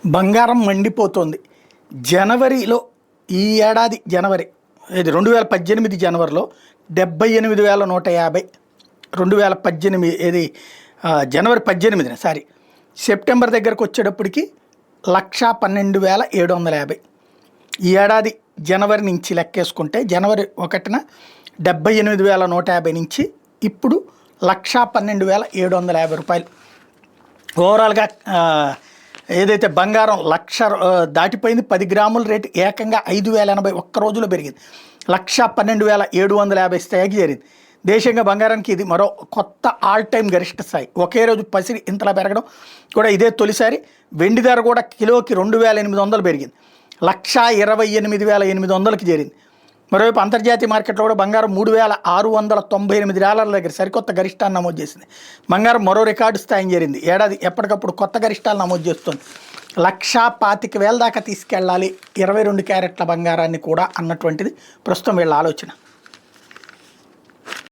బంగారం మండిపోతుంది. జనవరిలో ఈ ఏడాది జనవరి ఇది 2018 జనవరిలో 78,150, 2018 ఏది జనవరి 18 సారీ సెప్టెంబర్ దగ్గరకు వచ్చేటప్పటికి 112,750. ఈ ఏడాది జనవరి నుంచి లెక్కేసుకుంటే జనవరి 1న 78,150 నుంచి ఇప్పుడు 112,750 రూపాయలు. ఓవరాల్గా ఏదైతే బంగారం దాటిపోయింది. 10 గ్రాముల రేటు ఏకంగా 5,080 ఒక్క రోజులో పెరిగింది. 112,750 స్థాయికి చేరింది. దేశంగా బంగారానికి ఇది మరో కొత్త ఆల్ టైమ్ గరిష్ట స్థాయి. ఒకే రోజు పసిరి ఇంతలా పెరగడం కూడా ఇదే తొలిసారి. వెండి ధర కూడా కిలోకి 2,800 పెరిగింది. 128,800కి చేరింది. మరోవైపు అంతర్జాతీయ మార్కెట్లో కూడా బంగారం $3,698 దగ్గర సరికొత్త గరిష్టాన్ని నమోదు చేసింది. బంగారం మరో రికార్డు స్థాయిని చేరింది. ఏడాది ఎప్పటికప్పుడు కొత్త గరిష్టాలు నమోదు చేస్తుంది. 125,000 దాకా తీసుకెళ్ళాలి 22 క్యారెట్ల బంగారాన్ని కూడా అన్నటువంటిది ప్రస్తుతం వీళ్ళ ఆలోచన.